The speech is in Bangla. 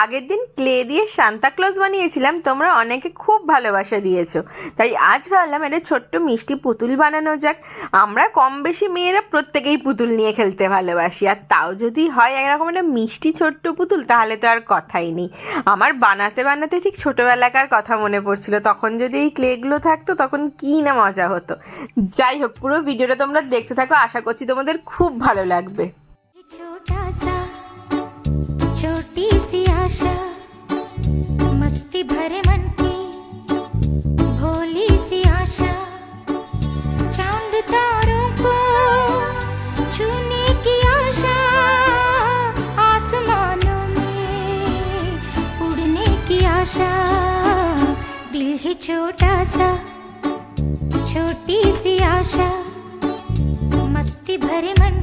আগের দিন ক্লে দিয়ে সান্তা ক্লজ বানিয়েছিলাম, তোমরা অনেকে খুব ভালোবাসা দিয়েছো। তাই আজ ভাবলাম একটা ছোট্ট মিষ্টি পুতুল বানানো যাক। আমরা কম বেশি মেয়েরা প্রত্যেকেই পুতুল নিয়ে খেলতে ভালোবাসি, আর তাও যদি হয় একরকম একটা মিষ্টি ছোট্ট পুতুল, তাহলে তো আর কথাই নেই। আমার বানাতে বানাতে ঠিক ছোটবেলাকার কথা মনে পড়ছিল, তখন যদি এই ক্লেগুলো থাকতো তখন কি না মজা হতো। যাই হোক, পুরো ভিডিওটা তোমরা দেখতে থাকো, আশা করছি তোমাদের খুব ভালো লাগবে। छोटा सा छोटी सी आशा, मस्ती भरे मन की भोली सी आशा, चांद तारों को छूने की आशा, आसमानों में उड़ने की आशा, दिल है छोटा सा छोटी सी आशा, मस्ती भरे मन